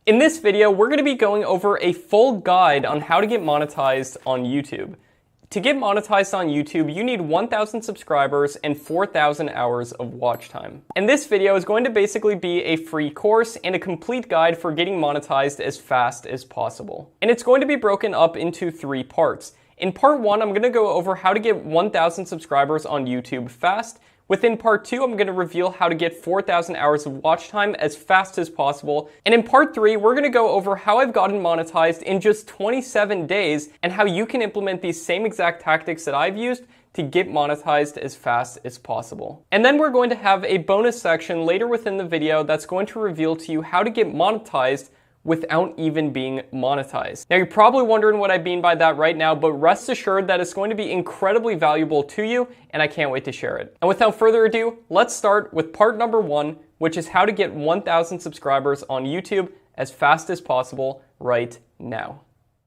In this video, we're going to be going over a full guide on how to get monetized on YouTube. To get monetized on YouTube, you need 1,000 subscribers and 4,000 hours of watch time. And this video is going to basically be a free course and a complete guide for getting monetized as fast as possible. And it's going to be broken up into 3 parts. In part 1, I'm going to go over how to get 1,000 subscribers on YouTube fast. Within part 2, I'm going to reveal how to get 4,000 hours of watch time as fast as possible. And in part 3, we're going to go over how I've gotten monetized in just 27 days and how you can implement these same exact tactics that I've used to get monetized as fast as possible. And then we're going to have a bonus section later within the video that's going to reveal to you how to get monetized without even being monetized. Now, you're probably wondering what I mean by that right now, but rest assured that it's going to be incredibly valuable to you, and I can't wait to share it. And without further ado, let's start with part number 1, which is how to get 1,000 subscribers on YouTube as fast as possible right now.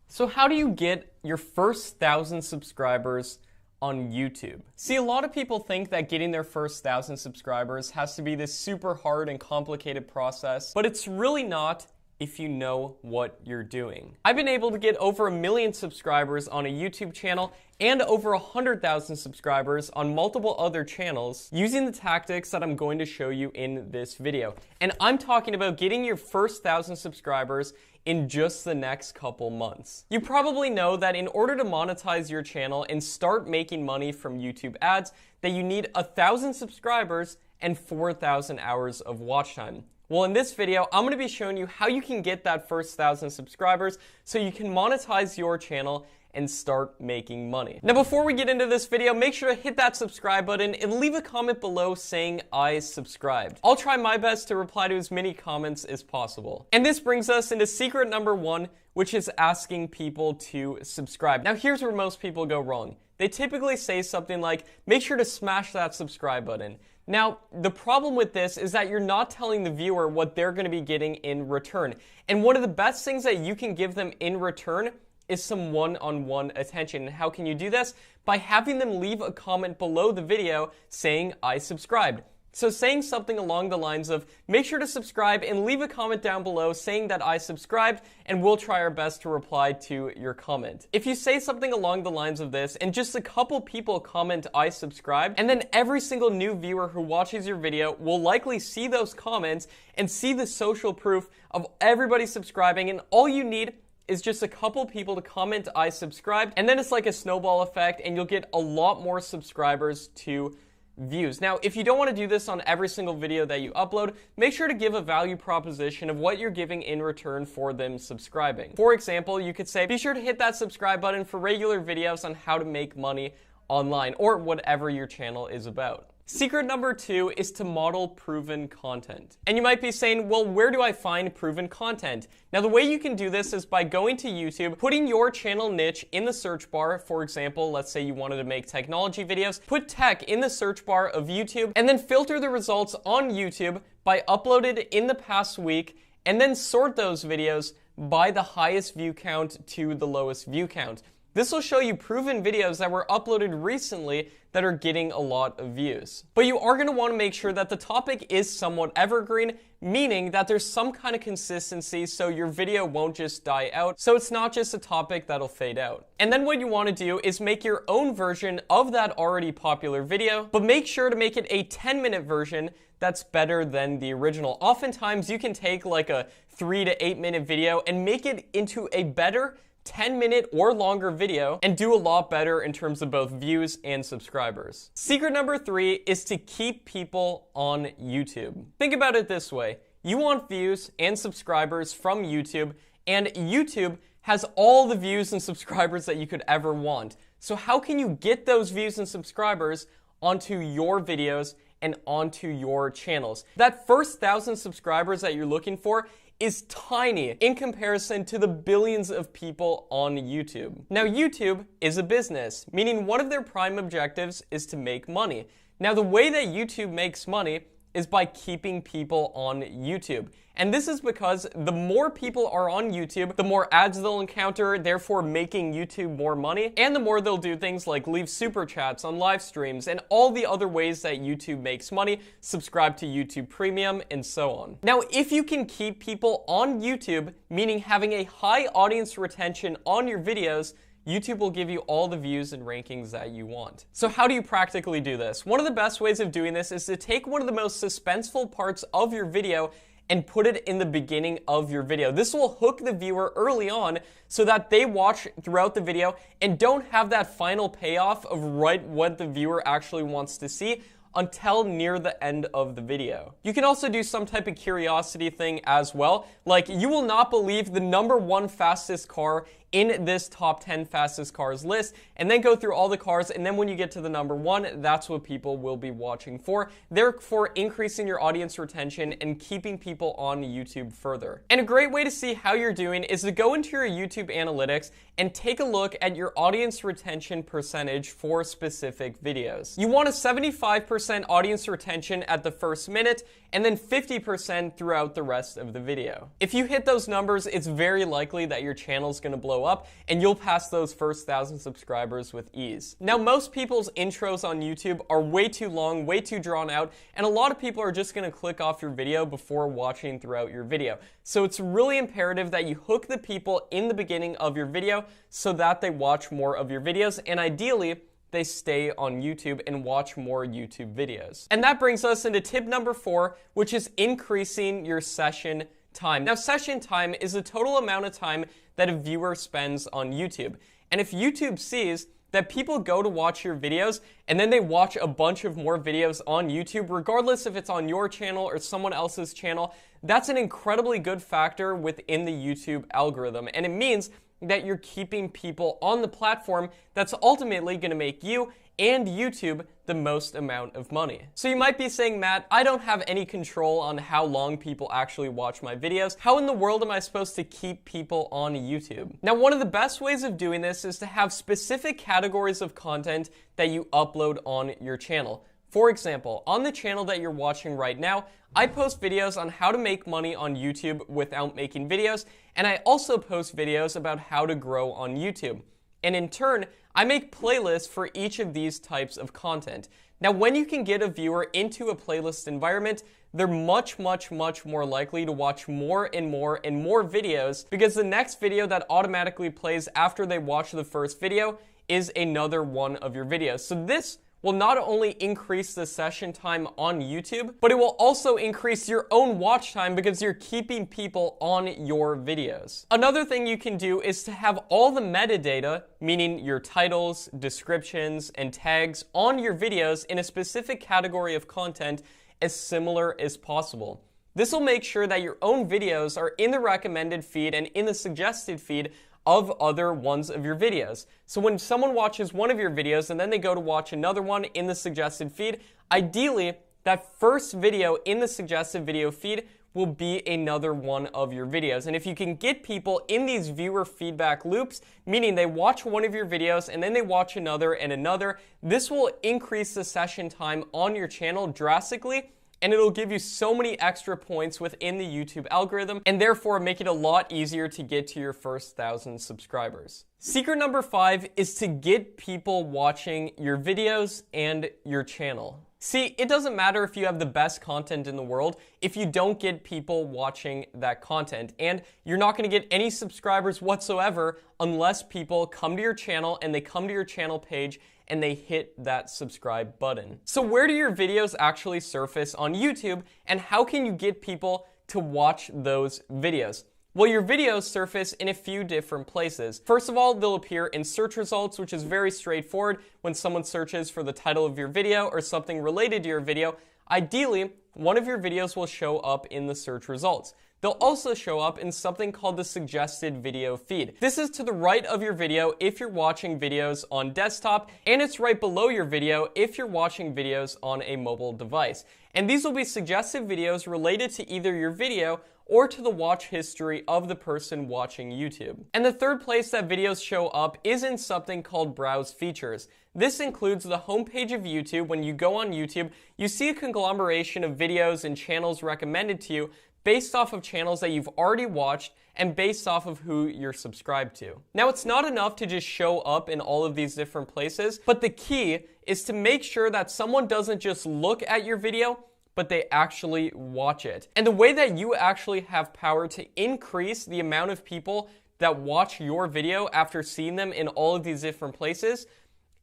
So how do you get your first 1,000 subscribers on YouTube? See, a lot of people think that getting their first 1,000 subscribers has to be this super hard and complicated process, but it's really not if you know what you're doing. I've been able to get over 1 million subscribers on a YouTube channel and over 100,000 subscribers on multiple other channels using the tactics that I'm going to show you in this video. And I'm talking about getting your first 1,000 subscribers in just the next couple months. You probably know that in order to monetize your channel and start making money from YouTube ads, that you need 1,000 subscribers and 4,000 hours of watch time. Well, in this video, I'm going to be showing you how you can get that first 1,000 subscribers so you can monetize your channel and start making money. Now, before we get into this video, make sure to hit that subscribe button and leave a comment below saying I subscribed. I'll try my best to reply to as many comments as possible. And this brings us into secret number 1, which is asking people to subscribe. Now, here's where most people go wrong. They typically say something like, make sure to smash that subscribe button. Now, the problem with this is that you're not telling the viewer what they're going to be getting in return. And one of the best things that you can give them in return is some one-on-one attention. And how can you do this? By having them leave a comment below the video saying, I subscribed. So saying something along the lines of, make sure to subscribe and leave a comment down below saying that I subscribed, and we'll try our best to reply to your comment. If you say something along the lines of this and just a couple people comment I subscribed, and then every single new viewer who watches your video will likely see those comments and see the social proof of everybody subscribing, and all you need is just a couple people to comment I subscribed, and then it's like a snowball effect and you'll get a lot more subscribers to views. Now, if you don't want to do this on every single video that you upload, make sure to give a value proposition of what you're giving in return for them subscribing. For example, you could say, be sure to hit that subscribe button for regular videos on how to make money online, or whatever your channel is about. Secret number 2 is to model proven content. And you might be saying, well, where do I find proven content? Now, the way you can do this is by going to YouTube, putting your channel niche in the search bar. For example, let's say you wanted to make technology videos, put tech in the search bar of YouTube, and then filter the results on YouTube by uploaded in the past week, and then sort those videos by the highest view count to the lowest view count. This will show you proven videos that were uploaded recently that are getting a lot of views. But you are going to want to make sure that the topic is somewhat evergreen, meaning that there's some kind of consistency so your video won't just die out, so it's not just a topic that'll fade out. And then what you want to do is make your own version of that already popular video, but make sure to make it a 10-minute version that's better than the original. Oftentimes, you can take like a 3 to 8 minute video and make it into a better 10-minute or longer video and do a lot better in terms of both views and subscribers. Secret number 3 is to keep people on YouTube. Think about it this way. You want views and subscribers from YouTube, and YouTube has all the views and subscribers that you could ever want. So how can you get those views and subscribers onto your videos and onto your channels? That first 1,000 subscribers that you're looking for is tiny in comparison to the billions of people on YouTube. Now, YouTube is a business, meaning one of their prime objectives is to make money. Now, the way that YouTube makes money is by keeping people on YouTube. And this is because the more people are on YouTube, the more ads they'll encounter, therefore making YouTube more money, and the more they'll do things like leave super chats on live streams and all the other ways that YouTube makes money, subscribe to YouTube Premium, and so on. Now, if you can keep people on YouTube, meaning having a high audience retention on your videos, YouTube will give you all the views and rankings that you want. So how do you practically do this? One of the best ways of doing this is to take one of the most suspenseful parts of your video and put it in the beginning of your video. This will hook the viewer early on so that they watch throughout the video and don't have that final payoff of right what the viewer actually wants to see until near the end of the video. You can also do some type of curiosity thing as well, like you will not believe the #1 fastest car in this top 10 fastest cars list, and then go through all the cars, and then when you get to the #1, that's what people will be watching for, therefore increasing your audience retention and keeping people on YouTube further. And a great way to see how you're doing is to go into your YouTube analytics and take a look at your audience retention percentage for specific videos. You want a 75% audience retention at the first minute, and then 50% throughout the rest of the video. If you hit those numbers, it's very likely that your channel's gonna blow up and you'll pass those first 1,000 subscribers with ease. Now, most people's intros on YouTube are way too long, way too drawn out, and a lot of people are just gonna click off your video before watching throughout your video. So it's really imperative that you hook the people in the beginning of your video so that they watch more of your videos, and ideally, they stay on YouTube and watch more YouTube videos. And that brings us into tip number 4, which is increasing your session time. Now, session time is the total amount of time that a viewer spends on YouTube. And if YouTube sees that people go to watch your videos and then they watch a bunch of more videos on YouTube, regardless if it's on your channel or someone else's channel, that's an incredibly good factor within the YouTube algorithm. And it means that you're keeping people on the platform that's ultimately going to make you and YouTube the most amount of money. So you might be saying, Matt, I don't have any control on how long people actually watch my videos. How in the world am I supposed to keep people on YouTube? Now, one of the best ways of doing this is to have specific categories of content that you upload on your channel. For example, on the channel that you're watching right now, I post videos on how to make money on YouTube without making videos, and I also post videos about how to grow on YouTube. And in turn, I make playlists for each of these types of content. Now, when you can get a viewer into a playlist environment, they're much more likely to watch more and more videos, because the next video that automatically plays after they watch the first video is another one of your videos. So this will not only increase the session time on YouTube, but it will also increase your own watch time because you're keeping people on your videos. Another thing you can do is to have all the metadata, meaning your titles, descriptions, and tags on your videos in a specific category of content as similar as possible. This will make sure that your own videos are in the recommended feed and in the suggested feed of other ones of your videos. So when someone watches one of your videos and then they go to watch another one in the suggested feed, ideally, that first video in the suggested video feed will be another one of your videos. And if you can get people in these viewer feedback loops, meaning they watch one of your videos and then they watch another and another, this will increase the session time on your channel drastically, and it'll give you so many extra points within the YouTube algorithm, and therefore make it a lot easier to get to your first 1,000 subscribers. Secret number 5 is to get people watching your videos and your channel. See, it doesn't matter if you have the best content in the world if you don't get people watching that content, and you're not going to get any subscribers whatsoever unless people come to your channel and they come to your channel page and they hit that subscribe button. So where do your videos actually surface on YouTube, and how can you get people to watch those videos? Well, your videos surface in a few different places. First of all, they'll appear in search results, which is very straightforward. When someone searches for the title of your video or something related to your video, ideally, one of your videos will show up in the search results. They'll also show up in something called the suggested video feed. This is to the right of your video if you're watching videos on desktop, and it's right below your video if you're watching videos on a mobile device. And these will be suggested videos related to either your video or to the watch history of the person watching YouTube. And the third place that videos show up is in something called browse features. This includes the homepage of YouTube. When you go on YouTube, you see a conglomeration of videos and channels recommended to you based off of channels that you've already watched and based off of who you're subscribed to. Now, it's not enough to just show up in all of these different places, but the key is to make sure that someone doesn't just look at your video, but they actually watch it. And the way that you actually have power to increase the amount of people that watch your video after seeing them in all of these different places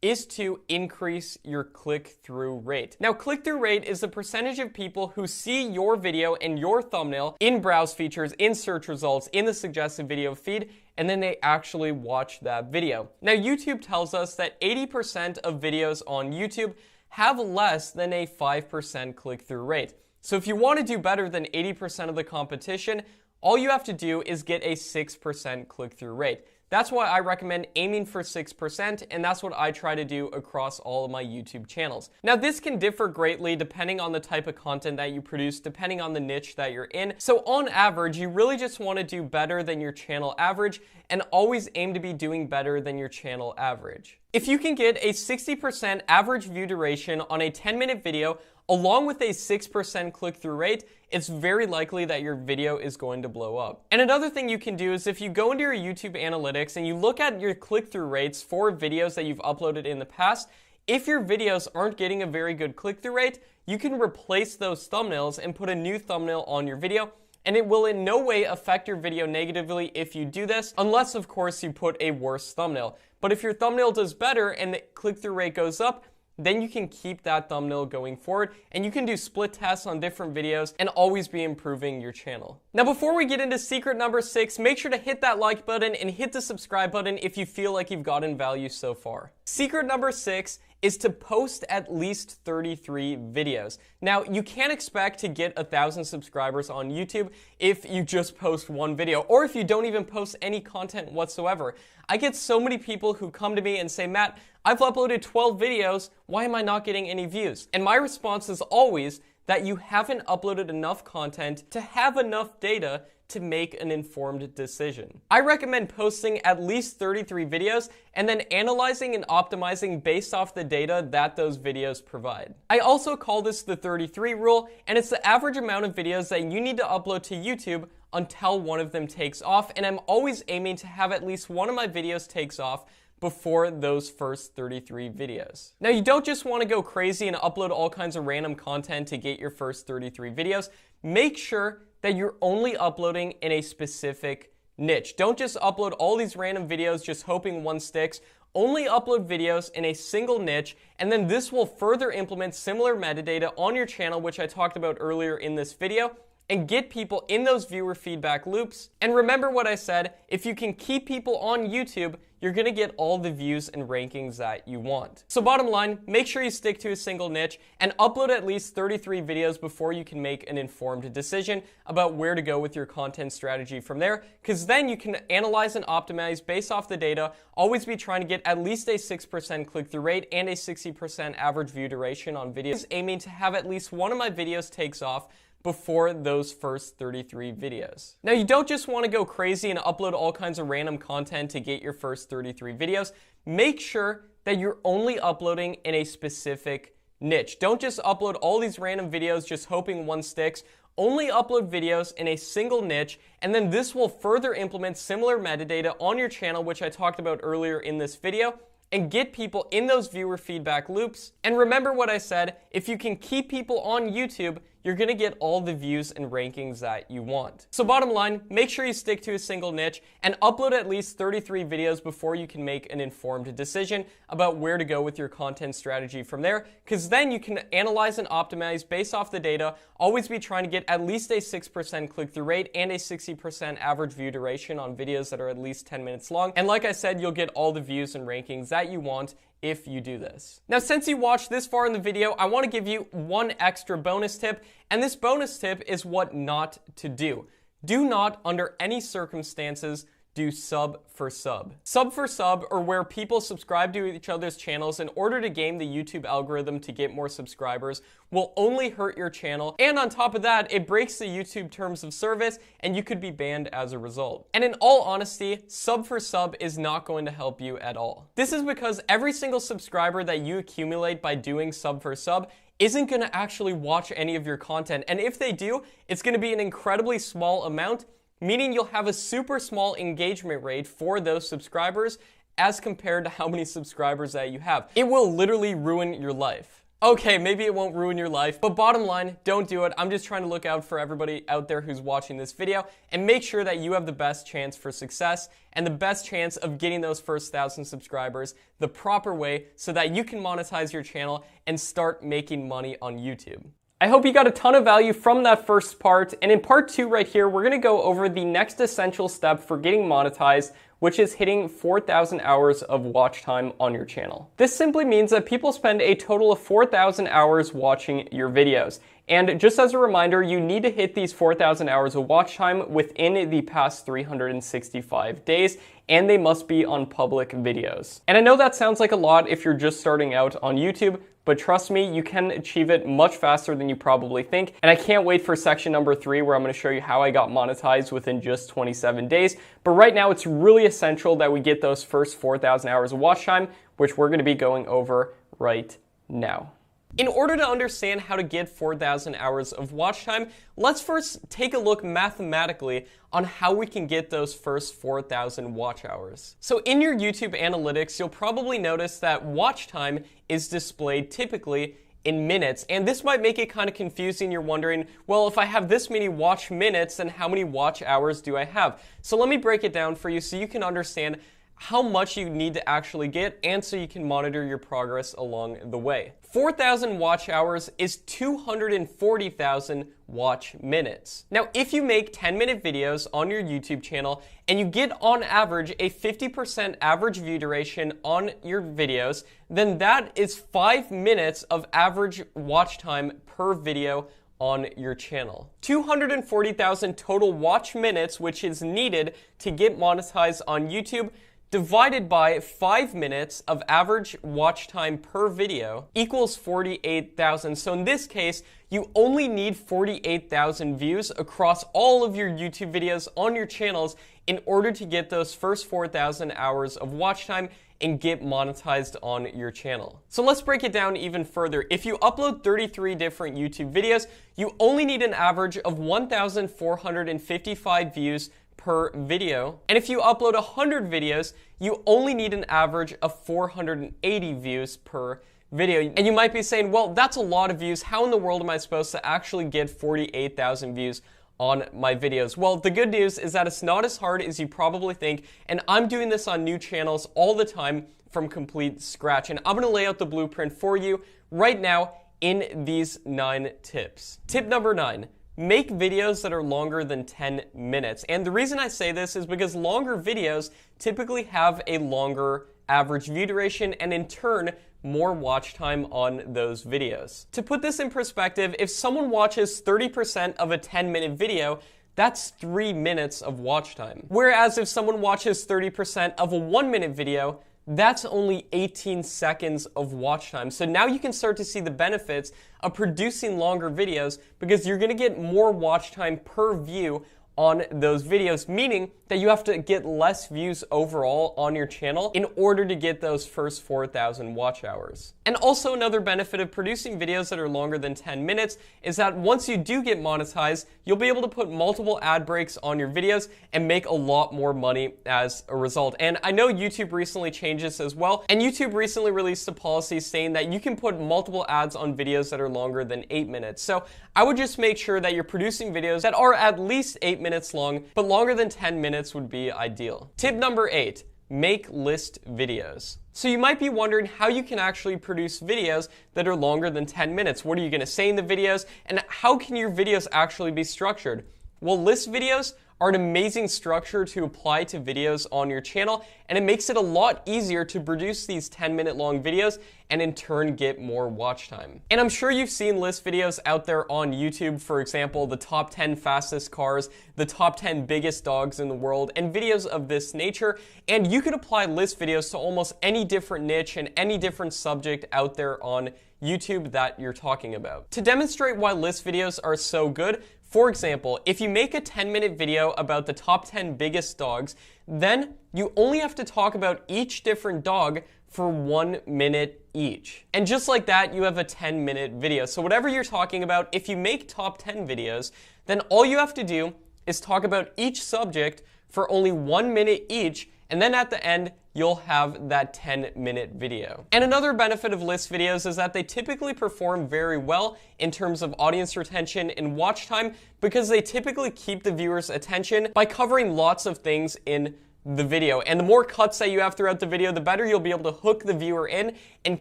is to increase your click-through rate. Now, click-through rate is the percentage of people who see your video and your thumbnail in browse features, in search results, in the suggested video feed, and then they actually watch that video. Now, YouTube tells us that 80% of videos on YouTube have less than a 5% click-through rate. So if you want to do better than 80% of the competition, all you have to do is get a 6% click-through rate. That's why I recommend aiming for 6%, and that's what I try to do across all of my YouTube channels. Now, this can differ greatly depending on the type of content that you produce, depending on the niche that you're in. So on average, you really just want to do better than your channel average and always aim to be doing better than your channel average. If you can get a 60% average view duration on a 10-minute video, along with a 6% click-through rate, it's very likely that your video is going to blow up. And another thing you can do is if you go into your YouTube analytics and you look at your click-through rates for videos that you've uploaded in the past, if your videos aren't getting a very good click-through rate, you can replace those thumbnails and put a new thumbnail on your video, and it will in no way affect your video negatively if you do this, unless of course you put a worse thumbnail. But if your thumbnail does better and the click-through rate goes up, then you can keep that thumbnail going forward, and you can do split tests on different videos and always be improving your channel. Now, before we get into secret number 6, make sure to hit that like button and hit the subscribe button if you feel like you've gotten value so far. Secret number 6 is to post at least 33 videos. Now, you can't expect to get 1,000 subscribers on YouTube if you just post one video, or if you don't even post any content whatsoever. I get so many people who come to me and say, Matt, I've uploaded 12 videos, why am I not getting any views? And my response is always that you haven't uploaded enough content to have enough data to make an informed decision. I recommend posting at least 33 videos and then analyzing and optimizing based off the data that those videos provide. I also call this the 33 rule, and it's the average amount of videos that you need to upload to YouTube until one of them takes off, and I'm always aiming to have at least one of my videos takes off before those first 33 videos. Now, you don't just want to go crazy and upload all kinds of random content to get your first 33 videos. Make sure that you're only uploading in a specific niche. Don't just upload all these random videos just hoping one sticks. Only upload videos in a single niche, and then this will further implement similar metadata on your channel, which I talked about earlier in this video, and get people in those viewer feedback loops. And remember what I said, if you can keep people on YouTube, you're gonna get all the views and rankings that you want. So bottom line, make sure you stick to a single niche and upload at least 33 videos before you can make an informed decision about where to go with your content strategy from there, because then you can analyze and optimize based off the data, always be trying to get at least a 6% click-through rate and a 60% average view duration on videos, aiming to have at least one of my videos takes off before those first 33 videos. Now, you don't just want to go crazy and upload all kinds of random content to get your first 33 videos. Make sure that you're only uploading in a specific niche. Don't just upload all these random videos just hoping one sticks. Only upload videos in a single niche, and then this will further implement similar metadata on your channel, which I talked about earlier in this video, and get people in those viewer feedback loops. And remember what I said, if you can keep people on YouTube, you're gonna get all the views and rankings that you want. So bottom line, make sure you stick to a single niche and upload at least 33 videos before you can make an informed decision about where to go with your content strategy from there, because then you can analyze and optimize based off the data, always be trying to get at least a 6% click-through rate and a 60% average view duration on videos that are at least 10 minutes long. And like I said, you'll get all the views and rankings that you want if you do this. Now, since you watched this far in the video, I want to give you one extra bonus tip, and this bonus tip is what not to do. Do not, under any circumstances, do sub for sub. Sub for sub, or where people subscribe to each other's channels in order to game the YouTube algorithm to get more subscribers, will only hurt your channel. And on top of that, it breaks the YouTube terms of service and you could be banned as a result. And in all honesty, sub for sub is not going to help you at all. This is because every single subscriber that you accumulate by doing sub for sub isn't going to actually watch any of your content. And if they do, it's going to be an incredibly small amount, meaning you'll have a super small engagement rate for those subscribers as compared to how many subscribers that you have. It will literally ruin your life. Okay, maybe it won't ruin your life, but bottom line, don't do it. I'm just trying to look out for everybody out there who's watching this video and make sure that you have the best chance for success and the best chance of getting those first 1,000 subscribers the proper way so that you can monetize your channel and start making money on YouTube. I hope you got a ton of value from that first part, and in part 2 right here, we're gonna go over the next essential step for getting monetized, which is hitting 4,000 hours of watch time on your channel. This simply means that people spend a total of 4,000 hours watching your videos. And just as a reminder, you need to hit these 4,000 hours of watch time within the past 365 days, and they must be on public videos. And I know that sounds like a lot if you're just starting out on YouTube, but trust me, you can achieve it much faster than you probably think. And I can't wait for section number 3 where I'm gonna show you how I got monetized within just 27 days. But right now, it's really essential that we get those first 4,000 hours of watch time, which we're gonna be going over right now. In order to understand how to get 4,000 hours of watch time, let's first take a look mathematically on how we can get those first 4,000 watch hours. So in your YouTube analytics, you'll probably notice that watch time is displayed typically in minutes, and this might make it kind of confusing. You're wondering, well, if I have this many watch minutes, then how many watch hours do I have? So let me break it down for you so you can understand how much you need to actually get and so you can monitor your progress along the way. 4,000 watch hours is 240,000 watch minutes. Now, if you make 10-minute videos on your YouTube channel and you get on average a 50% average view duration on your videos, then that is 5 minutes of average watch time per video on your channel. 240,000 total watch minutes, which is needed to get monetized on YouTube, divided by 5 minutes of average watch time per video equals 48,000. So in this case, you only need 48,000 views across all of your YouTube videos on your channels in order to get those first 4,000 hours of watch time and get monetized on your channel. So let's break it down even further. If you upload 33 different YouTube videos, you only need an average of 1,455 views per video. And if you upload 100 videos, you only need an average of 480 views per video. And you might be saying, well, that's a lot of views. How in the world am I supposed to actually get 48,000 views on my videos? Well, the good news is that it's not as hard as you probably think, and I'm doing this on new channels all the time from complete scratch. And I'm gonna lay out the blueprint for you right now in these 9 tips. Tip number 9. Make videos that are longer than 10 minutes. And the reason I say this is because longer videos typically have a longer average view duration and in turn, more watch time on those videos. To put this in perspective, if someone watches 30% of a 10-minute video, that's 3 minutes of watch time. Whereas if someone watches 30% of a 1-minute video, that's only 18 seconds of watch time. So now you can start to see the benefits of producing longer videos because you're gonna get more watch time per view on those videos, meaning that you have to get less views overall on your channel in order to get those first 4,000 watch hours. And also another benefit of producing videos that are longer than 10 minutes is that once you do get monetized, you'll be able to put multiple ad breaks on your videos and make a lot more money as a result. And I know YouTube recently changed this as well, and YouTube recently released a policy saying that you can put multiple ads on videos that are longer than 8 minutes. So I would just make sure that you're producing videos that are at least 8 minutes long, but longer than 10 minutes would be ideal. Tip number 8, make list videos. So you might be wondering how you can actually produce videos that are longer than 10 minutes. What are you gonna say in the videos? And how can your videos actually be structured? Well, list videos are an amazing structure to apply to videos on your channel, and it makes it a lot easier to produce these 10-minute long videos and in turn get more watch time. And I'm sure you've seen list videos out there on YouTube, for example, the top 10 fastest cars, the top 10 biggest dogs in the world, and videos of this nature, and you could apply list videos to almost any different niche and any different subject out there on YouTube that you're talking about. To demonstrate why list videos are so good, for example, if you make a 10-minute video about the top 10 biggest dogs, then you only have to talk about each different dog for 1 minute each. And just like that, you have a 10-minute video. So whatever you're talking about, if you make top 10 videos, then all you have to do is talk about each subject for only 1 minute each, and then at the end, you'll have that 10-minute video. And another benefit of list videos is that they typically perform very well in terms of audience retention and watch time because they typically keep the viewer's attention by covering lots of things in the video. And the more cuts that you have throughout the video, the better you'll be able to hook the viewer in and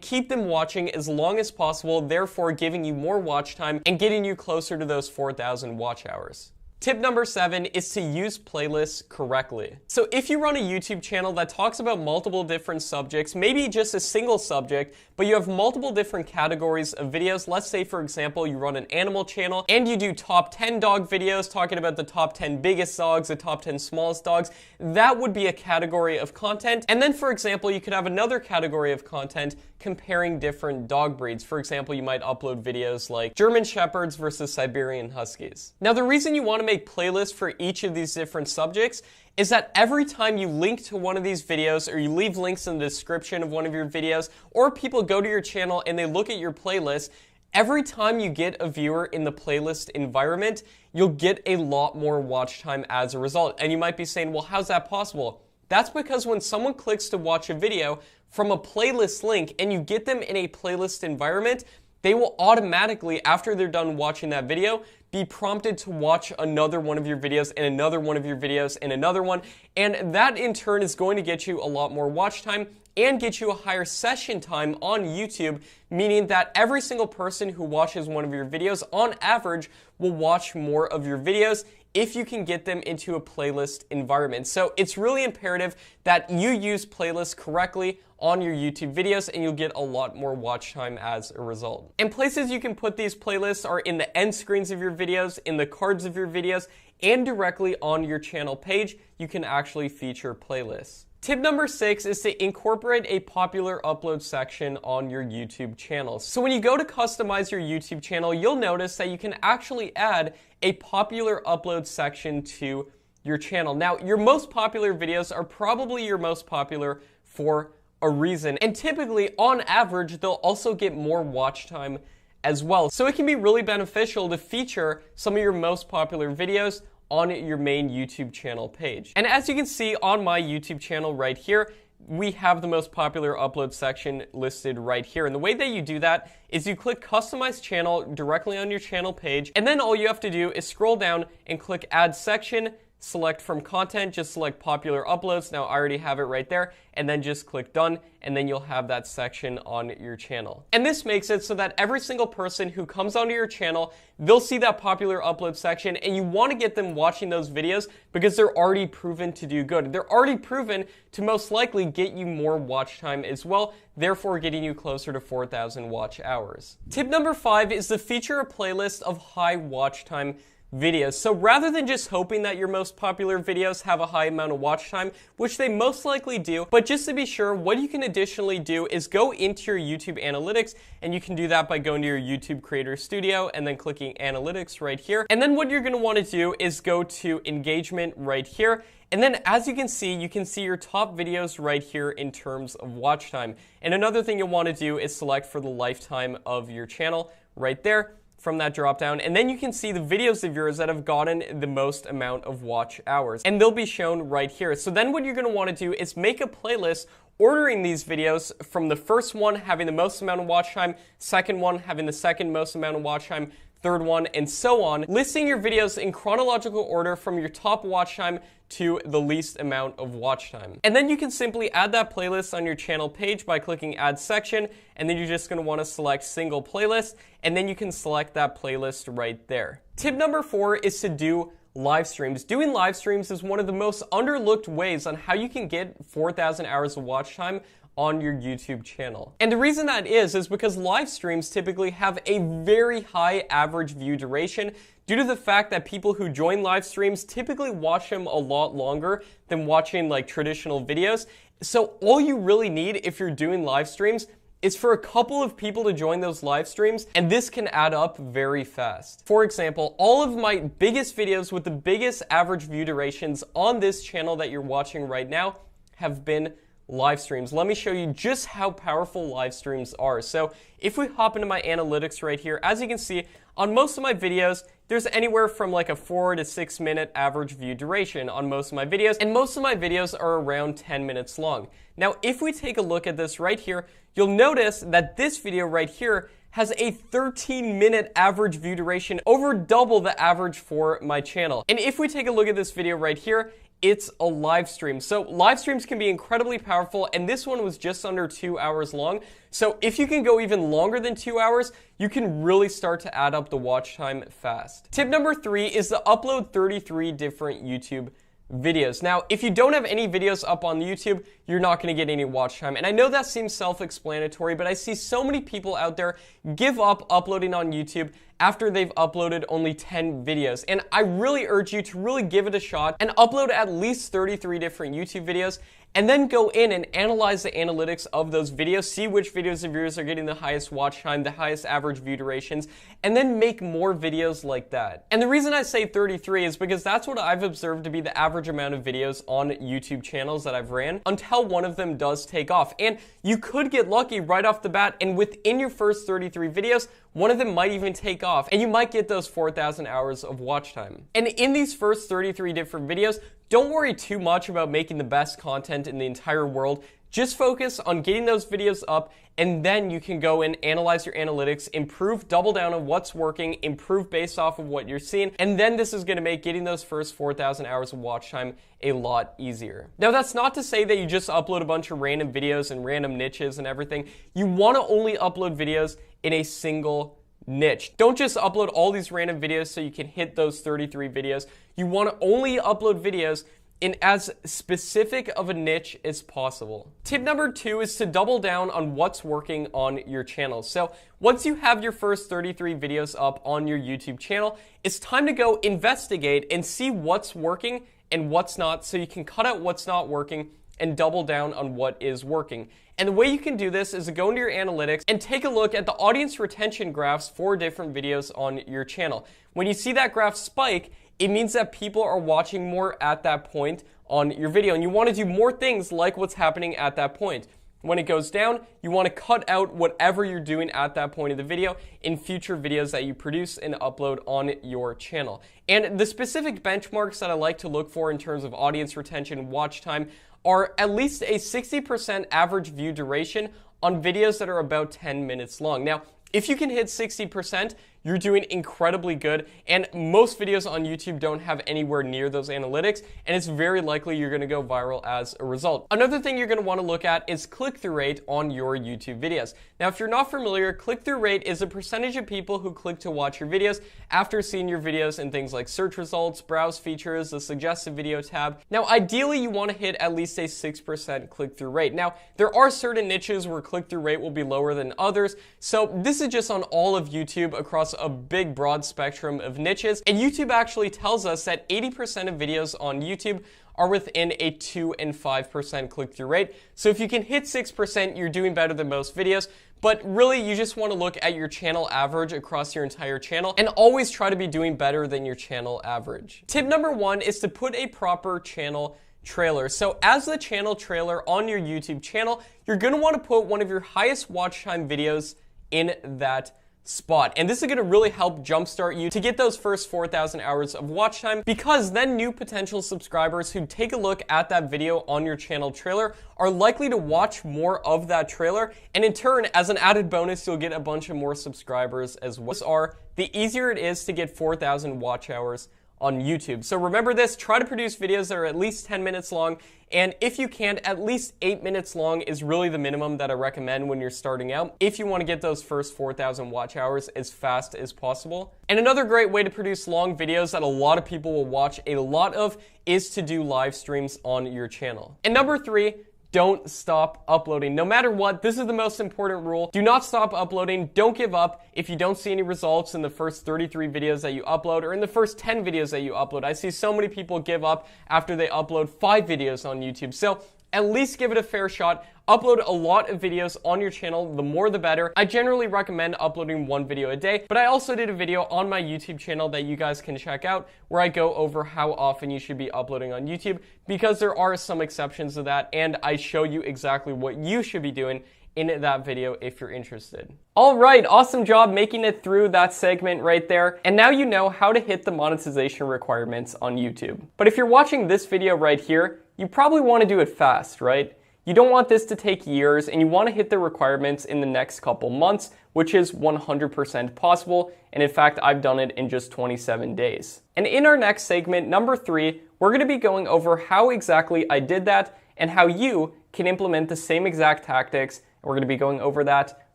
keep them watching as long as possible, therefore giving you more watch time and getting you closer to those 4,000 watch hours. Tip number 7 is to use playlists correctly. So if you run a YouTube channel that talks about multiple different subjects, maybe just a single subject, but you have multiple different categories of videos, let's say for example you run an animal channel and you do top 10 dog videos talking about the top 10 biggest dogs, the top 10 smallest dogs, that would be a category of content. And then for example you could have another category of content comparing different dog breeds. For example, you might upload videos like German Shepherds versus Siberian Huskies. Now the reason you want to make playlists for each of these different subjects is that every time you link to one of these videos or you leave links in the description of one of your videos, or people go to your channel and they look at your playlist, every time you get a viewer in the playlist environment, you'll get a lot more watch time as a result. And you might be saying, well, how's that possible? That's because when someone clicks to watch a video from a playlist link and you get them in a playlist environment, they will automatically, after they're done watching that video, be prompted to watch another one of your videos and another one of your videos and another one. And that in turn is going to get you a lot more watch time and get you a higher session time on YouTube, meaning that every single person who watches one of your videos on average will watch more of your videos if you can get them into a playlist environment. So it's really imperative that you use playlists correctly on your YouTube videos and you'll get a lot more watch time as a result. And places you can put these playlists are in the end screens of your videos, in the cards of your videos, and directly on your channel page, you can actually feature playlists. Tip number 6 is to incorporate a popular upload section on your YouTube channel. So when you go to customize your YouTube channel, you'll notice that you can actually add a popular upload section to your channel. Now, your most popular videos are probably your most popular for a reason, and typically, on average, they'll also get more watch time as well. So it can be really beneficial to feature some of your most popular videos on your main YouTube channel page. And as you can see on my YouTube channel right here, we have the most popular upload section listed right here. And the way that you do that is you click Customize Channel directly on your channel page, and then all you have to do is scroll down and click Add Section, select from content, just select popular uploads. Now I already have it right there, and then just click done, and then you'll have that section on your channel. And this makes it so that every single person who comes onto your channel, they'll see that popular upload section, and you want to get them watching those videos because they're already proven to do good. They're already proven to most likely get you more watch time as well, therefore getting you closer to 4,000 watch hours. Tip number 5 is to feature a playlist of high watch time videos. So rather than just hoping that your most popular videos have a high amount of watch time, which they most likely do, but just to be sure, what you can additionally do is go into your YouTube analytics, and you can do that by going to your YouTube Creator Studio and then clicking Analytics right here. And then what you're going to want to do is go to Engagement right here. And then as you can see your top videos right here in terms of watch time. And another thing you'll want to do is select for the lifetime of your channel right there from that drop down, and then you can see the videos of yours that have gotten the most amount of watch hours, and they'll be shown right here. So then what you're going to want to do is make a playlist ordering these videos from the first one having the most amount of watch time, second one having the second most amount of watch time, third one, and so on, listing your videos in chronological order from your top watch time to the least amount of watch time. And then you can simply add that playlist on your channel page by clicking Add Section, and then you're just going to want to select Single Playlist, and then you can select that playlist right there. Tip number 4 is to do live streams. Doing live streams is one of the most underlooked ways on how you can get 4,000 hours of watch time on your YouTube channel. And the reason that is because live streams typically have a very high average view duration due to the fact that people who join live streams typically watch them a lot longer than watching like traditional videos. So all you really need if you're doing live streams is for a couple of people to join those live streams, and this can add up very fast. For example, all of my biggest videos with the biggest average view durations on this channel that you're watching right now have been live streams. Let me show you just how powerful live streams are. So if we hop into my analytics right here, as you can see, on most of my videos, there's anywhere from like a 4 to 6 minute average view duration on most of my videos, and most of my videos are around 10 minutes long. Now, if we take a look at this right here, you'll notice that this video right here has a 13-minute average view duration, over double the average for my channel. And if we take a look at this video right here, it's a live stream. So live streams can be incredibly powerful, and this one was just under 2 hours long. So if you can go even longer than 2 hours, you can really start to add up the watch time fast. Tip number 3 is to upload 33 different YouTube videos. Now, if you don't have any videos up on YouTube, you're not going to get any watch time. And I know that seems self-explanatory, but I see so many people out there give up uploading on YouTube after they've uploaded only 10 videos. And I really urge you to really give it a shot and upload at least 33 different YouTube videos, and then go in and analyze the analytics of those videos, see which videos of yours are getting the highest watch time, the highest average view durations, and then make more videos like that. And the reason I say 33 is because that's what I've observed to be the average amount of videos on YouTube channels that I've ran until one of them does take off. And you could get lucky right off the bat, and within your first 33 videos, one of them might even take off, and you might get those 4,000 hours of watch time. And in these first 33 different videos, don't worry too much about making the best content in the entire world. Just focus on getting those videos up, and then you can go and analyze your analytics, improve, double down on what's working, improve based off of what you're seeing, and then this is going to make getting those first 4,000 hours of watch time a lot easier. Now, that's not to say that you just upload a bunch of random videos and random niches and everything. You want to only upload videos in a single niche. Don't just upload all these random videos so you can hit those 33 videos. You want to only upload videos in as specific of a niche as possible. Tip number 2 is to double down on what's working on your channel. So once you have your first 33 videos up on your YouTube channel, it's time to go investigate and see what's working and what's not, so you can cut out what's not working and double down on what is working. And the way you can do this is to go into your analytics and take a look at the audience retention graphs for different videos on your channel. When you see that graph spike, it means that people are watching more at that point on your video, and you want to do more things like what's happening at that point. When it goes down, you want to cut out whatever you're doing at that point of the video in future videos that you produce and upload on your channel. And the specific benchmarks that I like to look for in terms of audience retention, watch time, are at least a 60% average view duration on videos that are about 10 minutes long. Now, if you can hit 60%, you're doing incredibly good, and most videos on YouTube don't have anywhere near those analytics, and it's very likely you're going to go viral as a result. Another thing you're going to want to look at is click-through rate on your YouTube videos. Now, if you're not familiar, click-through rate is a percentage of people who click to watch your videos after seeing your videos in things like search results, browse features, the suggested video tab. Now, ideally, you want to hit at least a 6% click-through rate. Now, there are certain niches where click-through rate will be lower than others, so this is just on all of YouTube across a big broad spectrum of niches, and YouTube actually tells us that 80% of videos on YouTube are within a 2 and 5% click-through rate. So if you can hit 6%, you're doing better than most videos, but really you just want to look at your channel average across your entire channel and always try to be doing better than your channel average. Tip number 1 is to put a proper channel trailer. So as the channel trailer on your YouTube channel, you're going to want to put one of your highest watch time videos in that spot. And this is going to really help jumpstart you to get those first 4,000 hours of watch time, because then new potential subscribers who take a look at that video on your channel trailer are likely to watch more of that trailer, and in turn, as an added bonus, you'll get a bunch of more subscribers as well. The easier it is to get 4,000 watch hours on YouTube. So remember this, try to produce videos that are at least 10 minutes long, and if you can, at least 8 minutes long is really the minimum that I recommend when you're starting out, if you want to get those first 4,000 watch hours as fast as possible. And another great way to produce long videos that a lot of people will watch a lot of is to do live streams on your channel. And number 3, don't stop uploading. No matter what, this is the most important rule. Do not stop uploading. Don't give up if you don't see any results in the first 33 videos that you upload or in the first 10 videos that you upload. I see so many people give up after they upload 5 videos on YouTube. So at least give it a fair shot. Upload a lot of videos on your channel, the more the better. I generally recommend uploading 1 video a day, but I also did a video on my YouTube channel that you guys can check out where I go over how often you should be uploading on YouTube, because there are some exceptions to that, and I show you exactly what you should be doing in that video if you're interested. All right, awesome job making it through that segment right there. And now you know how to hit the monetization requirements on YouTube. But if you're watching this video right here, you probably want to do it fast, right? You don't want this to take years, and you want to hit the requirements in the next couple months, which is 100% possible. And in fact, I've done it in just 27 days. And in our next segment, number 3, we're going to be going over how exactly I did that and how you can implement the same exact tactics. And we're going to be going over that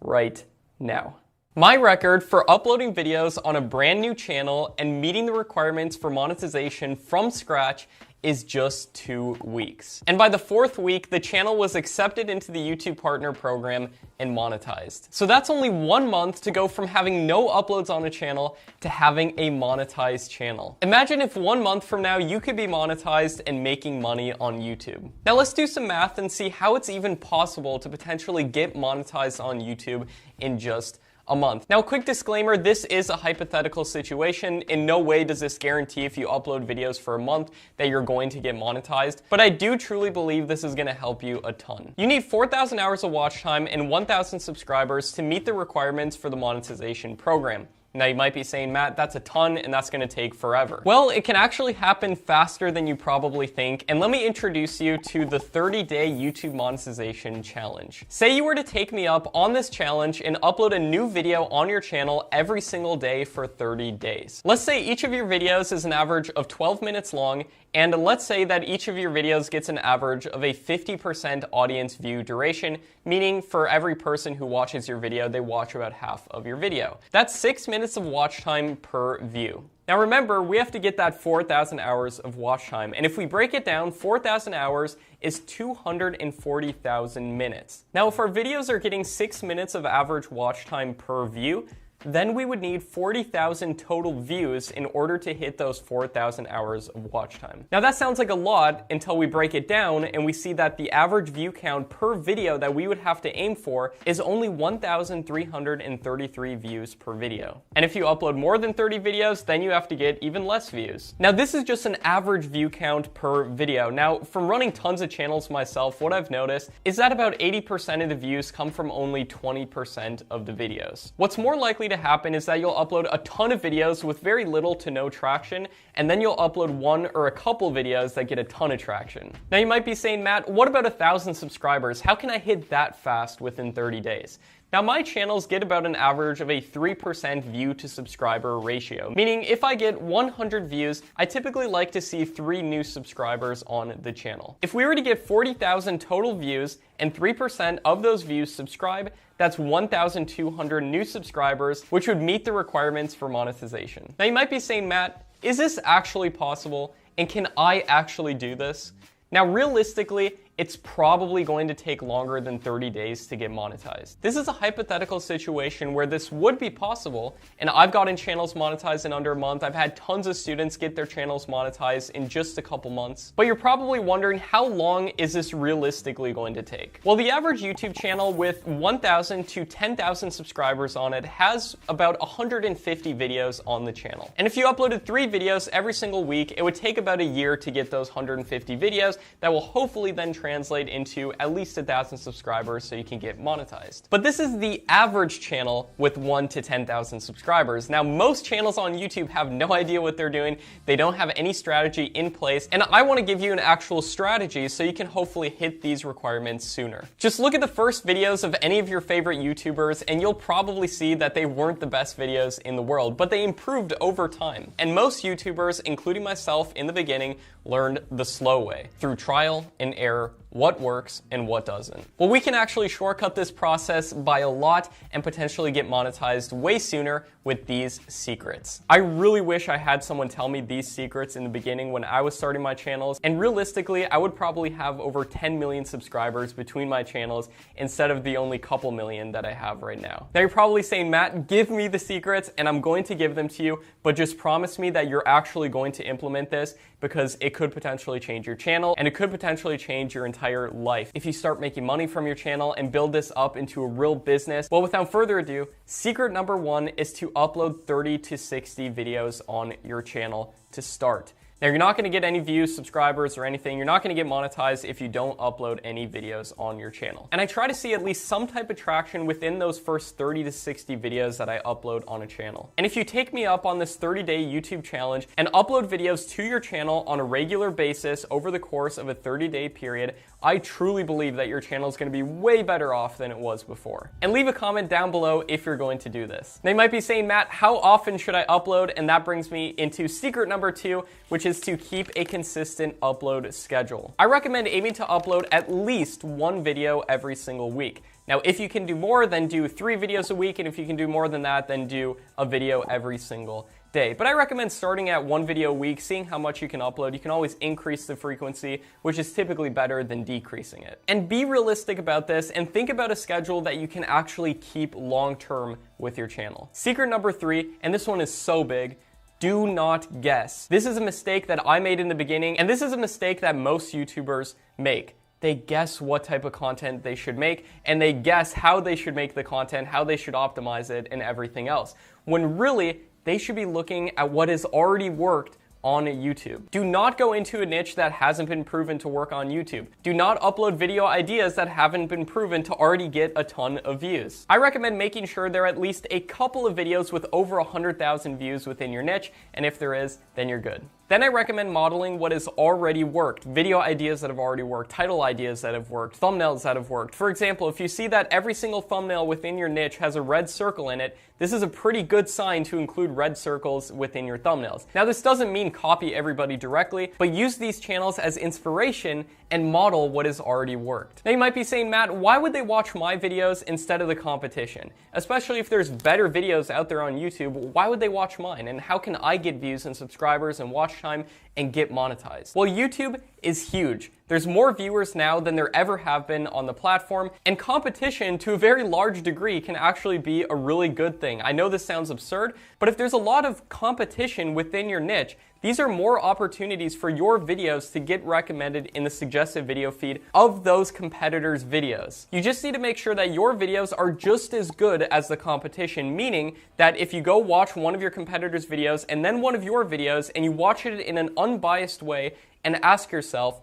right now. My record for uploading videos on a brand new channel and meeting the requirements for monetization from scratch is just 2 weeks. And by the 4th week, the channel was accepted into the YouTube Partner Program and monetized. So that's only 1 month to go from having no uploads on a channel to having a monetized channel. Imagine if 1 month from now you could be monetized and making money on YouTube. Now let's do some math and see how it's even possible to potentially get monetized on YouTube in just a month. Now, quick disclaimer, this is a hypothetical situation. In no way does this guarantee if you upload videos for a month that you're going to get monetized, but I do truly believe this is gonna help you a ton. You need 4,000 hours of watch time and 1,000 subscribers to meet the requirements for the monetization program. Now you might be saying, Matt, that's a ton and that's going to take forever. Well, it can actually happen faster than you probably think, and let me introduce you to the 30-day YouTube monetization challenge. Say you were to take me up on this challenge and upload a new video on your channel every single day for 30 days. Let's say each of your videos is an average of 12 minutes long, and let's say that each of your videos gets an average of a 50% audience view duration, meaning for every person who watches your video, they watch about half of your video. That's 6 minutes of watch time per view. Now remember, we have to get that 4,000 hours of watch time, and if we break it down, 4,000 hours is 240,000 minutes. Now if our videos are getting 6 minutes of average watch time per view, then we would need 40,000 total views in order to hit those 4,000 hours of watch time. Now that sounds like a lot until we break it down and we see that the average view count per video that we would have to aim for is only 1,333 views per video. And if you upload more than 30 videos, then you have to get even less views. Now this is just an average view count per video. Now from running tons of channels myself, what I've noticed is that about 80% of the views come from only 20% of the videos. What's more likely to happen is that you'll upload a ton of videos with very little to no traction, and then you'll upload 1 or a couple videos that get a ton of traction. Now you might be saying, Matt, what about 1,000 subscribers? How can I hit that fast within 30 days? Now my channels get about an average of a 3% view to subscriber ratio, meaning if I get 100 views, I typically like to see 3 new subscribers on the channel. If we were to get 40,000 total views and 3% of those views subscribe, that's 1,200 new subscribers, which would meet the requirements for monetization. Now you might be saying, Matt, is this actually possible? And can I actually do this? Now realistically, it's probably going to take longer than 30 days to get monetized. This is a hypothetical situation where this would be possible, and I've gotten channels monetized in under a month. I've had tons of students get their channels monetized in just a couple months. But you're probably wondering, how long is this realistically going to take? Well, the average YouTube channel with 1,000 to 10,000 subscribers on it has about 150 videos on the channel. And if you uploaded 3 videos every single week, it would take about a year to get those 150 videos that will hopefully then translate into at least 1,000 subscribers so you can get monetized. But this is the average channel with 1 to 10,000 subscribers. Now, most channels on YouTube have no idea what they're doing. They don't have any strategy in place, and I want to give you an actual strategy so you can hopefully hit these requirements sooner. Just look at the first videos of any of your favorite YouTubers and you'll probably see that they weren't the best videos in the world, but they improved over time. And most YouTubers, including myself in the beginning, learned the slow way, through trial and error, what works and what doesn't. Well, we can actually shortcut this process by a lot and potentially get monetized way sooner with these secrets. I really wish I had someone tell me these secrets in the beginning when I was starting my channels, and realistically, I would probably have over 10 million subscribers between my channels instead of the only couple million that I have right now. Now you're probably saying, Matt, give me the secrets and I'm going to give them to you, but just promise me that you're actually going to implement this, because it could potentially change your channel and it could potentially change your entire life if you start making money from your channel and build this up into a real business. Well, without further ado, secret number 1 is to upload 30 to 60 videos on your channel to start. Now, you're not going to get any views, subscribers, or anything. You're not going to get monetized if you don't upload any videos on your channel. And I try to see at least some type of traction within those first 30 to 60 videos that I upload on a channel. And if you take me up on this 30-day YouTube challenge and upload videos to your channel on a regular basis over the course of a 30-day period, I truly believe that your channel is going to be way better off than it was before. And leave a comment down below if you're going to do this. Now, you might be saying, Matt, how often should I upload? And that brings me into secret number 2, which is to keep a consistent upload schedule. I recommend aiming to upload at least 1 video every single week. Now, if you can do more, then do 3 videos a week, and if you can do more than that, then do a video every single day. But I recommend starting at 1 video a week, seeing how much you can upload. You can always increase the frequency, which is typically better than decreasing it. And be realistic about this and think about a schedule that you can actually keep long-term with your channel. Secret number 3, and this one is so big, do not guess. This is a mistake that I made in the beginning, and this is a mistake that most YouTubers make. They guess what type of content they should make, and they guess how they should make the content, how they should optimize it, and everything else. When really, they should be looking at what has already worked on YouTube. Do not go into a niche that hasn't been proven to work on YouTube. Do not upload video ideas that haven't been proven to already get a ton of views. I recommend making sure there are at least a couple of videos with over 100,000 views within your niche, and if there is, then you're good. Then I recommend modeling what has already worked, video ideas that have already worked, title ideas that have worked, thumbnails that have worked. For example, if you see that every single thumbnail within your niche has a red circle in it, this is a pretty good sign to include red circles within your thumbnails. Now, this doesn't mean copy everybody directly, but use these channels as inspiration and model what has already worked. Now, you might be saying, Matt, why would they watch my videos instead of the competition? Especially if there's better videos out there on YouTube, why would they watch mine? And how can I get views and subscribers and watch time and get monetized? Well, YouTube is huge. There's more viewers now than there ever have been on the platform, and competition to a very large degree can actually be a really good thing. I know this sounds absurd, but if there's a lot of competition within your niche, these are more opportunities for your videos to get recommended in the suggested video feed of those competitors' videos. You just need to make sure that your videos are just as good as the competition, meaning that if you go watch one of your competitors' videos and then one of your videos and you watch it in an unbiased way and ask yourself,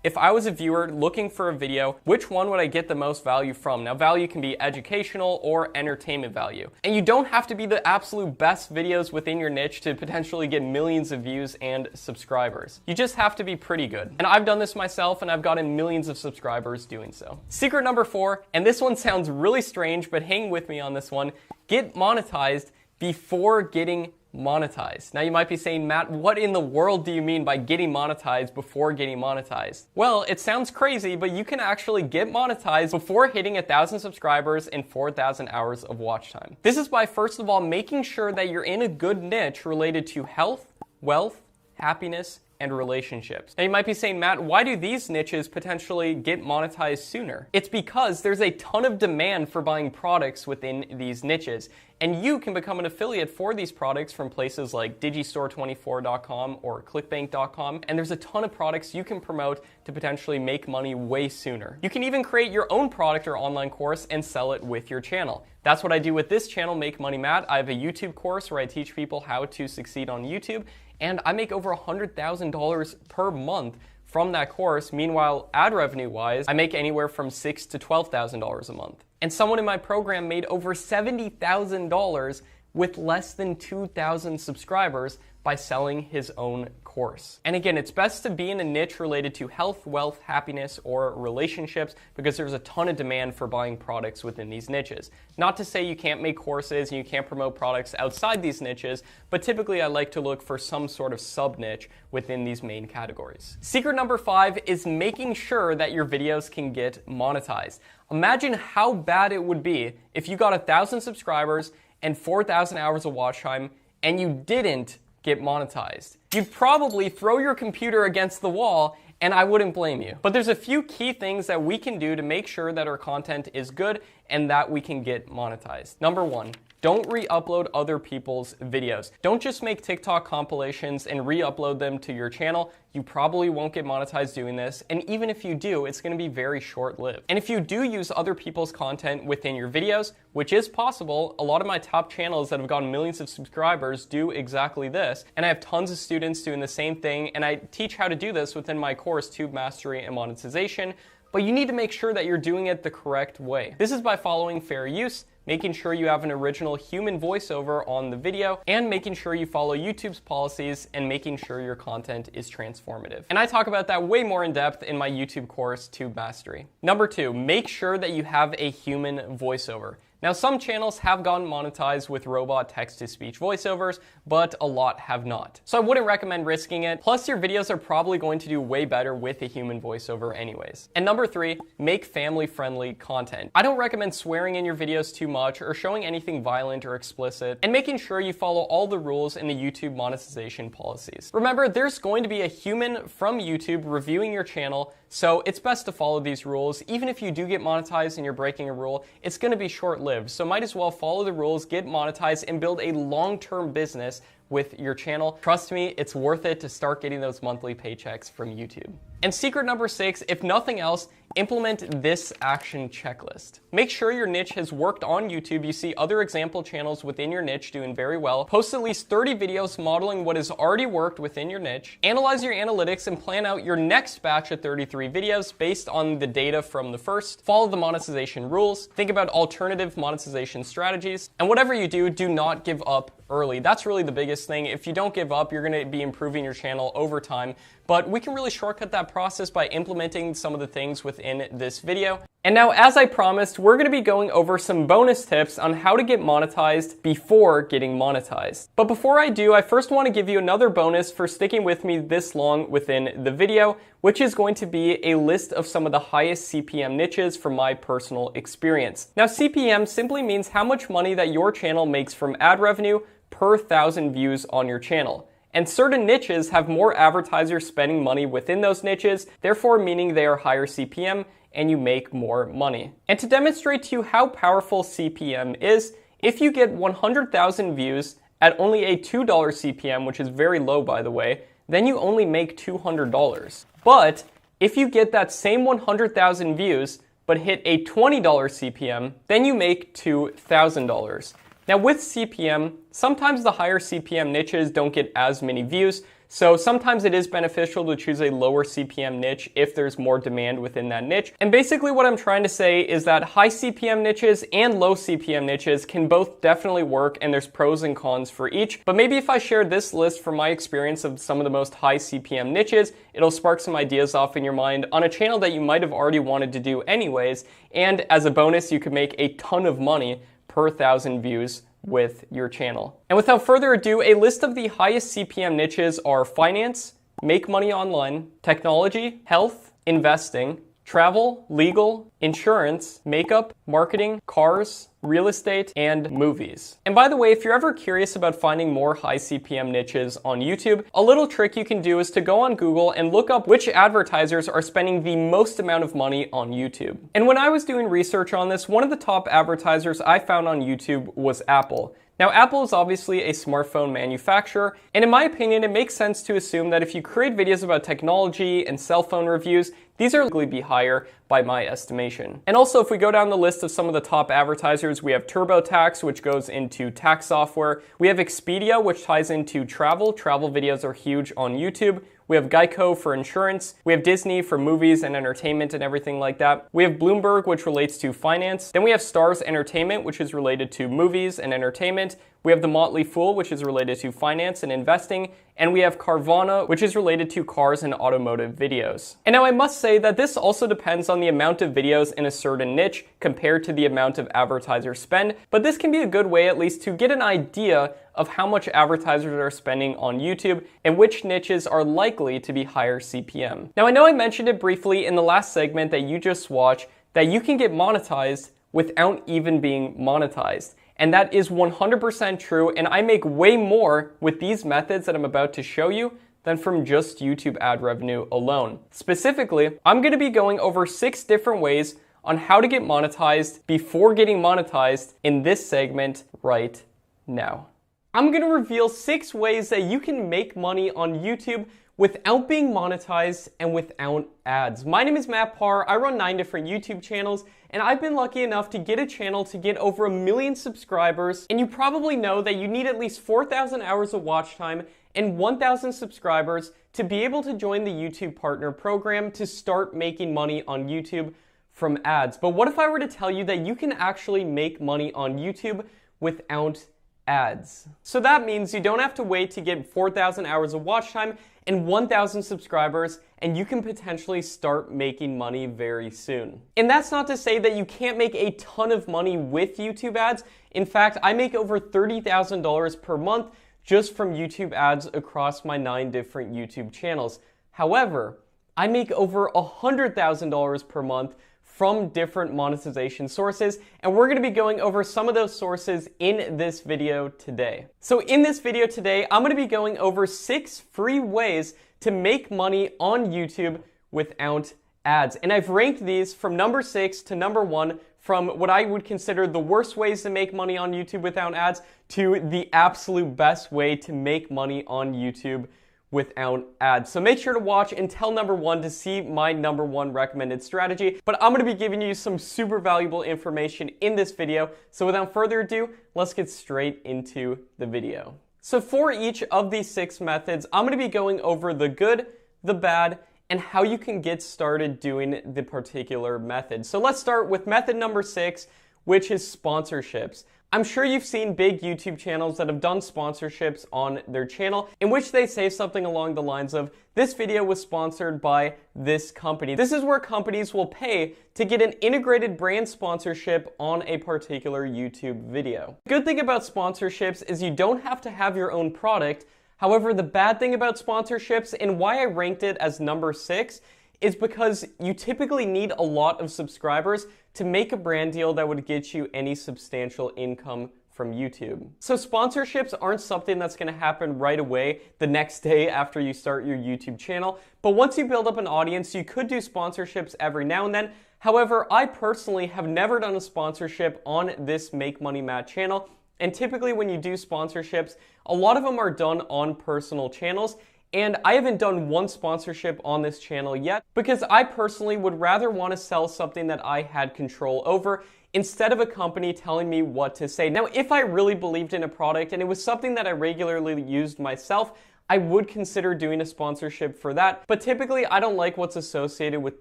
if I was a viewer looking for a video, which one would I get the most value from? Now, value can be educational or entertainment value. And you don't have to be the absolute best videos within your niche to potentially get millions of views and subscribers. You just have to be pretty good. And I've done this myself, and I've gotten millions of subscribers doing so. Secret number 4, and this one sounds really strange, but hang with me on this one. Get monetized before getting monetized. Now you might be saying, Matt, what in the world do you mean by getting monetized before getting monetized? Well, it sounds crazy, but you can actually get monetized before hitting 1,000 subscribers and 4,000 hours of watch time. This is by, first of all, making sure that you're in a good niche related to health, wealth, happiness, and relationships. Now you might be saying, Matt, why do these niches potentially get monetized sooner? It's because there's a ton of demand for buying products within these niches, and you can become an affiliate for these products from places like digistore24.com or clickbank.com, and there's a ton of products you can promote to potentially make money way sooner. You can even create your own product or online course and sell it with your channel. That's what I do with this channel, Make Money Matt. I have a YouTube course where I teach people how to succeed on YouTube, and I make over $100,000 per month from that course. Meanwhile, ad revenue wise, I make anywhere from $6,000 to $12,000 a month. And someone in my program made over $70,000 with less than 2,000 subscribers by selling his own course. And again, it's best to be in a niche related to health, wealth, happiness, or relationships because there's a ton of demand for buying products within these niches. Not to say you can't make courses and you can't promote products outside these niches, but typically I like to look for some sort of sub-niche within these main categories. Secret number 5 is making sure that your videos can get monetized. Imagine how bad it would be if you got 1,000 subscribers and 4,000 hours of watch time and you didn't get monetized. You'd probably throw your computer against the wall, and I wouldn't blame you. But there's a few key things that we can do to make sure that our content is good and that we can get monetized. Number 1, don't re-upload other people's videos. Don't just make TikTok compilations and re-upload them to your channel. You probably won't get monetized doing this, and even if you do, it's gonna be very short-lived. And if you do use other people's content within your videos, which is possible, a lot of my top channels that have gotten millions of subscribers do exactly this, and I have tons of students doing the same thing, and I teach how to do this within my course, Tube Mastery and Monetization, but you need to make sure that you're doing it the correct way. This is by following fair use, making sure you have an original human voiceover on the video, and making sure you follow YouTube's policies, and making sure your content is transformative. And I talk about that way more in depth in my YouTube course, Tube Mastery. Number 2, make sure that you have a human voiceover. Now, some channels have gotten monetized with robot text-to-speech voiceovers, but a lot have not. So I wouldn't recommend risking it. Plus, your videos are probably going to do way better with a human voiceover anyways. And number 3, make family-friendly content. I don't recommend swearing in your videos too much or showing anything violent or explicit, and making sure you follow all the rules in the YouTube monetization policies. Remember, there's going to be a human from YouTube reviewing your channel, so it's best to follow these rules. Even if you do get monetized and you're breaking a rule, it's going to be short-lived. So might as well follow the rules, get monetized, and build a long-term business with your channel. Trust me, it's worth it to start getting those monthly paychecks from YouTube. And secret number 6, if nothing else, implement this action checklist. Make sure your niche has worked on YouTube. You see other example channels within your niche doing very well. Post at least 30 videos modeling what has already worked within your niche. Analyze your analytics and plan out your next batch of 33 videos based on the data from the first. Follow the monetization rules. Think about alternative monetization strategies. And whatever you do, do not give up early. That's really the biggest thing. If you don't give up, you're going to be improving your channel over time. But we can really shortcut that process by implementing some of the things within this video. And now, as I promised, we're going to be going over some bonus tips on how to get monetized before getting monetized. But before I do, I first want to give you another bonus for sticking with me this long within the video, which is going to be a list of some of the highest CPM niches from my personal experience. Now, CPM simply means how much money that your channel makes from ad revenue per 1,000 views on your channel. And certain niches have more advertisers spending money within those niches, therefore meaning they are higher CPM and you make more money. And to demonstrate to you how powerful CPM is, if you get 100,000 views at only a $2 CPM, which is very low by the way, then you only make $200. But if you get that same 100,000 views but hit a $20 CPM, then you make $2,000. Now with CPM, sometimes the higher CPM niches don't get as many views, so sometimes it is beneficial to choose a lower CPM niche if there's more demand within that niche. And basically what I'm trying to say is that high CPM niches and low CPM niches can both definitely work, and there's pros and cons for each. But maybe if I share this list from my experience of some of the most high CPM niches, it'll spark some ideas off in your mind on a channel that you might have already wanted to do anyways. And as a bonus, you could make a ton of money per 1,000 views with your channel. And without further ado, a list of the highest CPM niches are finance, make money online, technology, health, investing, travel, legal, insurance, makeup, marketing, cars, real estate, and movies. And by the way, if you're ever curious about finding more high CPM niches on YouTube, a little trick you can do is to go on Google and look up which advertisers are spending the most amount of money on YouTube. And when I was doing research on this, one of the top advertisers I found on YouTube was Apple. Now, Apple is obviously a smartphone manufacturer, and in my opinion, it makes sense to assume that if you create videos about technology and cell phone reviews, these are likely to be higher by my estimation. And also, if we go down the list of some of the top advertisers, we have TurboTax, which goes into tax software. We have Expedia, which ties into travel. Travel videos are huge on YouTube. We have Geico for insurance. We have Disney for movies and entertainment and everything like that. We have Bloomberg, which relates to finance. Then we have Stars Entertainment, which is related to movies and entertainment. We have The Motley Fool, which is related to finance and investing. And we have Carvana, which is related to cars and automotive videos. And now I must say that this also depends on the amount of videos in a certain niche compared to the amount of advertiser spend, but this can be a good way at least to get an idea of how much advertisers are spending on YouTube and which niches are likely to be higher CPM. Now I know I mentioned it briefly in the last segment that you just watched that you can get monetized without even being monetized. And that is 100% true, and I make way more with these methods that I'm about to show you than from just YouTube ad revenue alone. Specifically, I'm going to be going over 6 different ways on how to get monetized before getting monetized in this segment right now. I'm going to reveal 6 ways that you can make money on YouTube without being monetized and without ads. My name is Matt Parr. I run 9 different YouTube channels, and I've been lucky enough to get a channel to get over 1 million subscribers. And you probably know that you need at least 4,000 hours of watch time and 1,000 subscribers to be able to join the YouTube Partner Program to start making money on YouTube from ads. But what if I were to tell you that you can actually make money on YouTube without ads? So that means you don't have to wait to get 4,000 hours of watch time and 1,000 subscribers, and you can potentially start making money very soon. And that's not to say that you can't make a ton of money with YouTube ads. In fact, I make over $30,000 per month just from YouTube ads across my 9 different YouTube channels. However, I make over $100,000 per month from different monetization sources, and we're going to be going over some of those sources in this video today. So in this video today, I'm going to be going over 6 free ways to make money on YouTube without ads. And I've ranked these from number 6 to number 1, from what I would consider the worst ways to make money on YouTube without ads to the absolute best way to make money on YouTube without ads. So make sure to watch until number 1 to see my number 1 recommended strategy. But I'm going to be giving you some super valuable information in this video. So without further ado, let's get straight into the video. So for each of these 6 methods, I'm going to be going over the good, the bad, and how you can get started doing the particular method. So let's start with method number 6, which is sponsorships. I'm sure you've seen big YouTube channels that have done sponsorships on their channel in which they say something along the lines of, this video was sponsored by this company. This is where companies will pay to get an integrated brand sponsorship on a particular YouTube video. The good thing about sponsorships is you don't have to have your own product. However, the bad thing about sponsorships, and why I ranked it as number 6, is because you typically need a lot of subscribers to make a brand deal that would get you any substantial income from YouTube. So sponsorships aren't something that's going to happen right away the next day after you start your YouTube channel, but once you build up an audience, you could do sponsorships every now and then. However, I personally have never done a sponsorship on this Make Money Matt channel, and typically when you do sponsorships, a lot of them are done on personal channels. And I haven't done one sponsorship on this channel yet because I personally would rather want to sell something that I had control over instead of a company telling me what to say. Now, if I really believed in a product and it was something that I regularly used myself, I would consider doing a sponsorship for that. But typically, I don't like what's associated with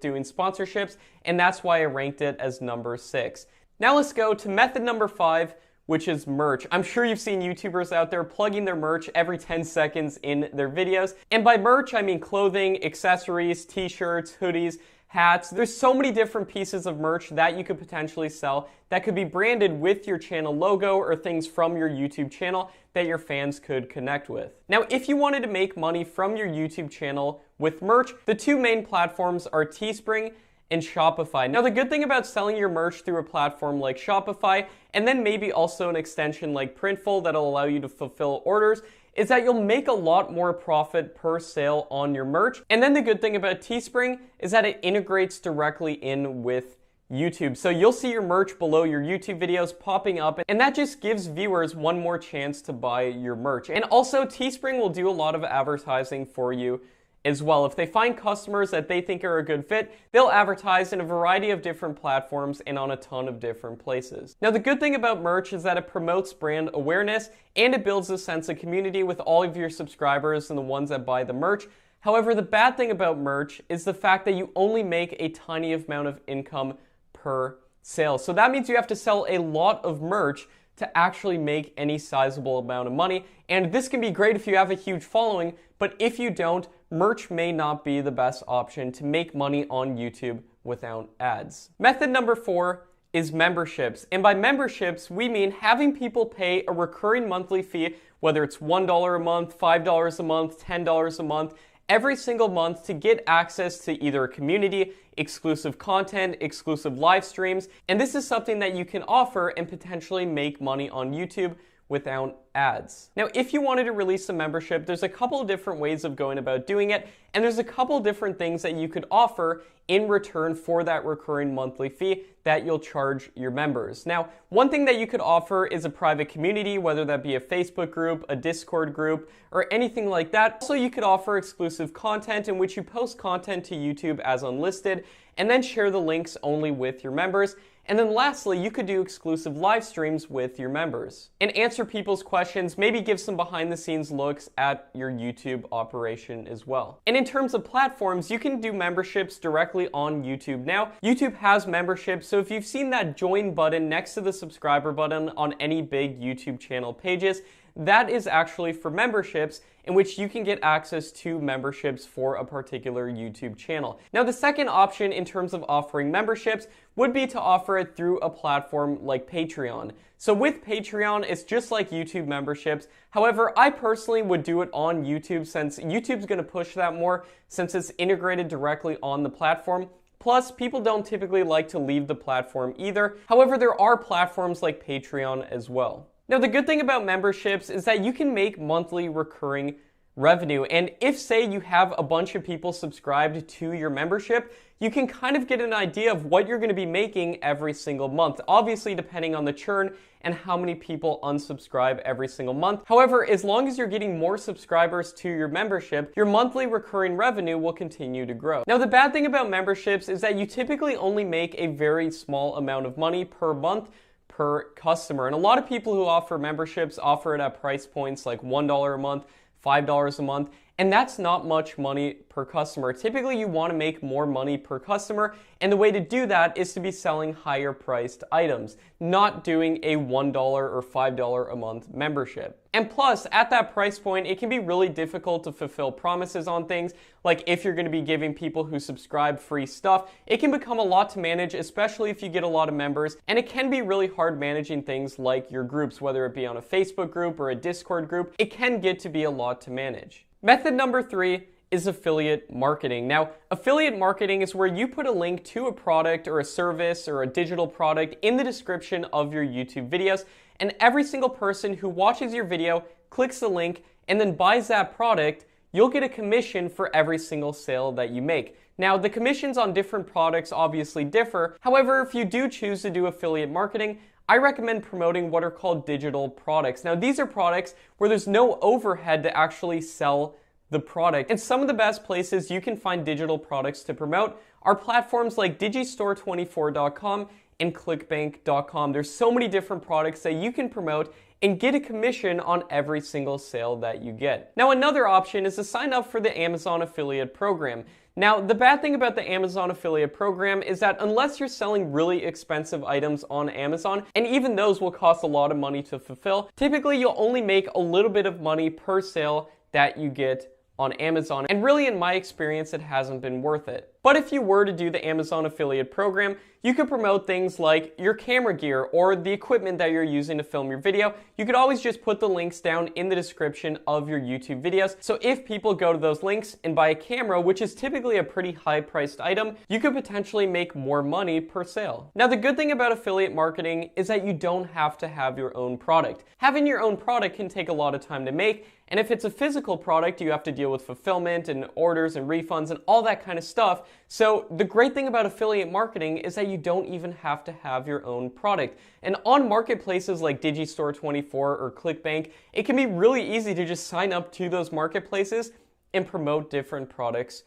doing sponsorships, and that's why I ranked it as number 6. Now let's go to method number 5, which is merch. I'm sure you've seen YouTubers out there plugging their merch every 10 seconds in their videos. And by merch, I mean clothing, accessories, t-shirts, hoodies, hats. There's so many different pieces of merch that you could potentially sell that could be branded with your channel logo or things from your YouTube channel that your fans could connect with. Now, if you wanted to make money from your YouTube channel with merch, the 2 main platforms are Teespring and Shopify. Now, the good thing about selling your merch through a platform like Shopify, and then maybe also an extension like Printful that'll allow you to fulfill orders, is that you'll make a lot more profit per sale on your merch. And then the good thing about Teespring is that it integrates directly in with YouTube. So you'll see your merch below your YouTube videos popping up, and that just gives viewers one more chance to buy your merch. And also, Teespring will do a lot of advertising for you as well. If they find customers that they think are a good fit, they'll advertise in a variety of different platforms and on a ton of different places. Now, the good thing about merch is that it promotes brand awareness and it builds a sense of community with all of your subscribers and the ones that buy the merch. However, the bad thing about merch is the fact that you only make a tiny amount of income per sale. So that means you have to sell a lot of merch to actually make any sizable amount of money. And this can be great if you have a huge following, but if you don't, merch may not be the best option to make money on YouTube without ads. Method number 4 is memberships. And by memberships, we mean having people pay a recurring monthly fee, whether it's $1 a month, $5 a month, $10 a month, every single month to get access to either a community, exclusive content, exclusive live streams, and this is something that you can offer and potentially make money on YouTube without ads. Now, if you wanted to release a membership, there's a couple of different ways of going about doing it, and there's a couple different things that you could offer in return for that recurring monthly fee that you'll charge your members. Now, one thing that you could offer is a private community, whether that be a Facebook group, a Discord group, or anything like that. Also, you could offer exclusive content in which you post content to YouTube as unlisted, and then share the links only with your members. And then lastly, you could do exclusive live streams with your members and answer people's questions, maybe give some behind the scenes looks at your YouTube operation as well. And in terms of platforms, you can do memberships directly on YouTube. Now, YouTube has memberships, so if you've seen that join button next to the subscriber button on any big YouTube channel pages, that is actually for memberships in which you can get access to memberships for a particular YouTube channel. Now, the second option in terms of offering memberships would be to offer it through a platform like Patreon. So with Patreon, it's just like YouTube memberships. However, I personally would do it on YouTube since YouTube's going to push that more since it's integrated directly on the platform. Plus, people don't typically like to leave the platform either. However, there are platforms like Patreon as well. Now, the good thing about memberships is that you can make monthly recurring revenue. And if, say, you have a bunch of people subscribed to your membership, you can kind of get an idea of what you're going to be making every single month, obviously depending on the churn and how many people unsubscribe every single month. However, as long as you're getting more subscribers to your membership, your monthly recurring revenue will continue to grow. Now, the bad thing about memberships is that you typically only make a very small amount of money per month per customer. And a lot of people who offer memberships offer it at price points like $1 a month, $5 a month, and that's not much money per customer. Typically, you want to make more money per customer, and the way to do that is to be selling higher priced items, not doing a $1 or $5 a month membership. And plus, at that price point, it can be really difficult to fulfill promises on things, like if you're going to be giving people who subscribe free stuff, it can become a lot to manage, especially if you get a lot of members, and it can be really hard managing things like your groups, whether it be on a Facebook group or a Discord group. It can get to be a lot to manage. Method number 3 is affiliate marketing. Now, affiliate marketing is where you put a link to a product or a service or a digital product in the description of your YouTube videos, and every single person who watches your video, clicks the link, and then buys that product, you'll get a commission for every single sale that you make. Now, the commissions on different products obviously differ. However, if you do choose to do affiliate marketing, I recommend promoting what are called digital products. Now, these are products where there's no overhead to actually sell the product. And some of the best places you can find digital products to promote are platforms like digistore24.com and clickbank.com. There's so many different products that you can promote and get a commission on every single sale that you get. Now, another option is to sign up for the Amazon affiliate program. Now, the bad thing about the Amazon affiliate program is that unless you're selling really expensive items on Amazon, and even those will cost a lot of money to fulfill, typically you'll only make a little bit of money per sale that you get on Amazon. And really, in my experience, it hasn't been worth it. But if you were to do the Amazon affiliate program, you could promote things like your camera gear or the equipment that you're using to film your video. You could always just put the links down in the description of your YouTube videos. So if people go to those links and buy a camera, which is typically a pretty high priced item, you could potentially make more money per sale. Now, the good thing about affiliate marketing is that you don't have to have your own product. Having your own product can take a lot of time to make, and if it's a physical product, you have to deal with fulfillment and orders and refunds and all that kind of stuff. So the great thing about affiliate marketing is that you don't even have to have your own product. And on marketplaces like Digistore24 or ClickBank, it can be really easy to just sign up to those marketplaces and promote different products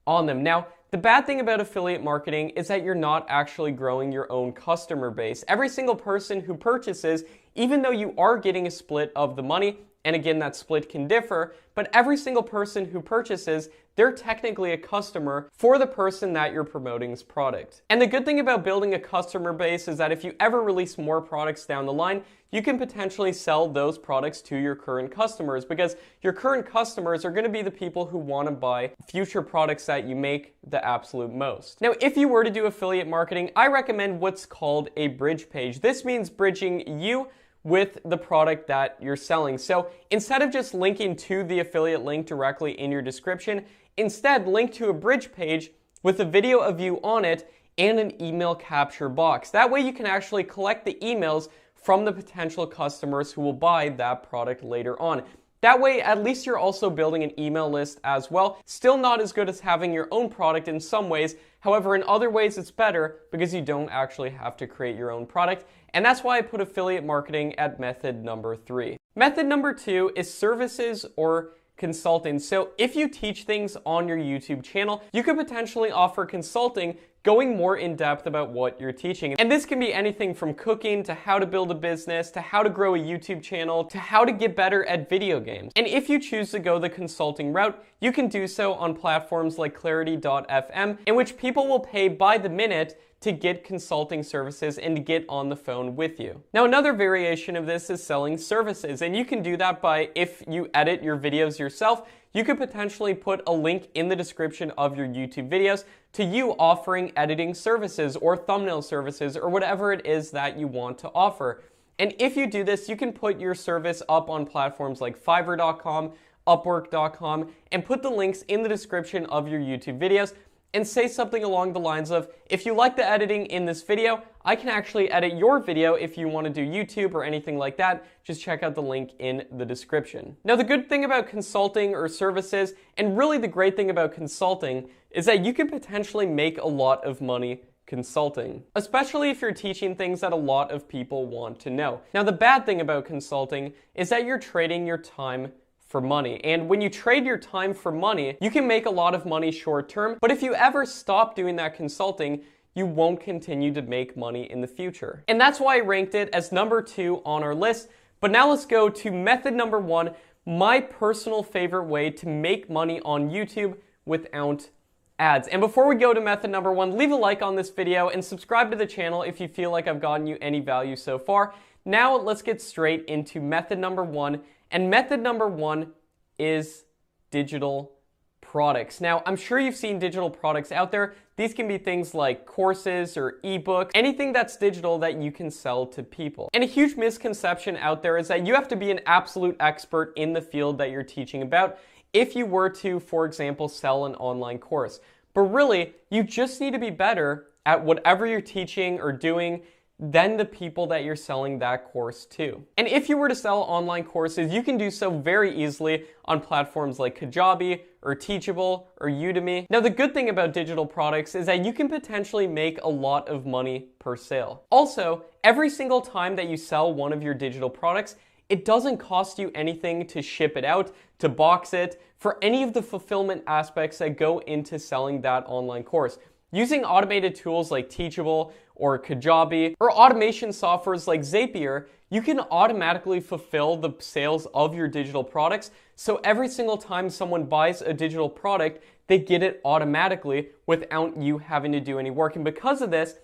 on them. Now, the bad thing about affiliate marketing is that you're not actually growing your own customer base. Every single person who purchases, even though you are getting a split of the money, And again, that split can differ, but every single person who purchases, they're technically a customer for the person that you're promoting's product. And the good thing about building a customer base is that if you ever release more products down the line, you can potentially sell those products to your current customers, because your current customers are going to be the people who want to buy future products that you make the absolute most. Now, if you were to do affiliate marketing, I recommend what's called a bridge page. This means bridging you with the product that you're selling. So instead of just linking to the affiliate link directly in your description, instead link to a bridge page with a video of you on it and an email capture box. That way you can actually collect the emails from the potential customers who will buy that product later on. That way, at least you're also building an email list as well. Still not as good as having your own product in some ways. However, in other ways, it's better because you don't actually have to create your own product. And that's why I put affiliate marketing at method number 3. Method number 2 is services or consulting. So if you teach things on your YouTube channel, you could potentially offer consulting, going more in depth about what you're teaching. And this can be anything from cooking to how to build a business, to how to grow a YouTube channel, to how to get better at video games. And if you choose to go the consulting route, you can do so on platforms like clarity.fm, in which people will pay by the minute to get consulting services and to get on the phone with you. Now, another variation of this is selling services, and you can do that by, if you edit your videos yourself, you could potentially put a link in the description of your YouTube videos to you offering editing services or thumbnail services or whatever it is that you want to offer. And if you do this, you can put your service up on platforms like Fiverr.com, Upwork.com, and put the links in the description of your YouTube videos and say something along the lines of, if you like the editing in this video, I can actually edit your video if you want to do YouTube or anything like that. Just check out the link in the description. Now, the good thing about consulting or services, and really the great thing about consulting, is that you can potentially make a lot of money consulting, especially if you're teaching things that a lot of people want to know. Now, the bad thing about consulting is that you're trading your time for money. And when you trade your time for money, you can make a lot of money short term, but if you ever stop doing that consulting, you won't continue to make money in the future. And that's why I ranked it as number 2 on our list. But now let's go to method number 1, my personal favorite way to make money on YouTube without ads. And before we go to method number 1, leave a like on this video and subscribe to the channel if you feel like I've gotten you any value so far. Now let's get straight into method number 1. And method number 1 is digital products. Now, I'm sure you've seen digital products out there. These can be things like courses or ebooks, anything that's digital that you can sell to people. And a huge misconception out there is that you have to be an absolute expert in the field that you're teaching about if you were to, for example, sell an online course. But really, you just need to be better at whatever you're teaching or doing than the people that you're selling that course to. And if you were to sell online courses, you can do so very easily on platforms like Kajabi or Teachable or Udemy. Now, the good thing about digital products is that you can potentially make a lot of money per sale. Also, every single time that you sell one of your digital products, it doesn't cost you anything to ship it out, to box it, for any of the fulfillment aspects that go into selling that online course. Using automated tools like Teachable or Kajabi or automation softwares like Zapier, you can automatically fulfill the sales of your digital products. So every single time someone buys a digital product, they get it automatically without you having to do any work. And because of this,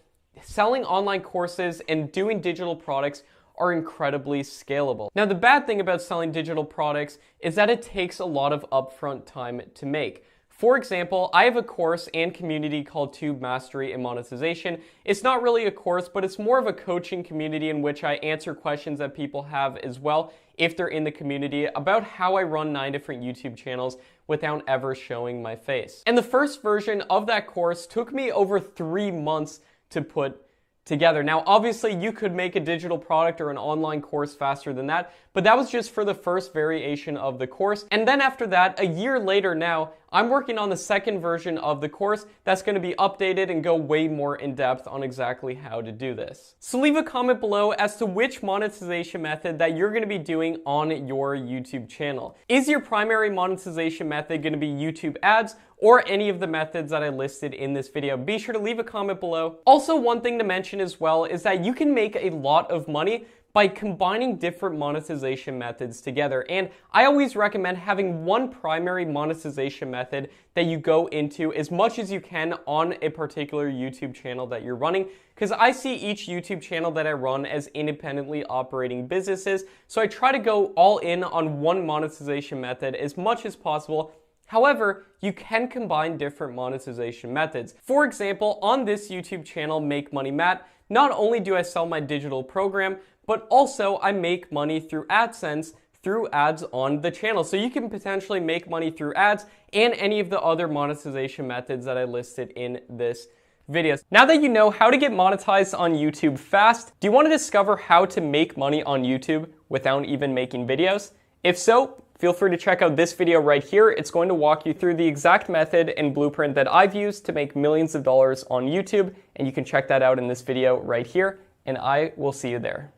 selling online courses and doing digital products are incredibly scalable. Now, the bad thing about selling digital products is that it takes a lot of upfront time to make. For example, I have a course and community called Tube Mastery and Monetization. It's not really a course, but it's more of a coaching community in which I answer questions that people have as well, if they're in the community, about how I run 9 different YouTube channels without ever showing my face. And the first version of that course took me over 3 months to put together. Now, obviously, you could make a digital product or an online course faster than that, but that was just for the first variation of the course. And then after that, a year later now, I'm working on the second version of the course that's going to be updated and go way more in depth on exactly how to do this. So leave a comment below as to which monetization method that you're going to be doing on your YouTube channel. Is your primary monetization method going to be YouTube ads or any of the methods that I listed in this video? Be sure to leave a comment below. Also, one thing to mention as well is that you can make a lot of money by combining different monetization methods together. And I always recommend having one primary monetization method that you go into as much as you can on a particular YouTube channel that you're running, because I see each YouTube channel that I run as independently operating businesses. So I try to go all in on one monetization method as much as possible. However, you can combine different monetization methods. For example, on this YouTube channel, Make Money Matt, not only do I sell my digital program, but also I make money through AdSense through ads on the channel. So you can potentially make money through ads and any of the other monetization methods that I listed in this video. Now that you know how to get monetized on YouTube fast, do you want to discover how to make money on YouTube without even making videos? If so, feel free to check out this video right here. It's going to walk you through the exact method and blueprint that I've used to make millions of dollars on YouTube, and you can check that out in this video right here, and I will see you there.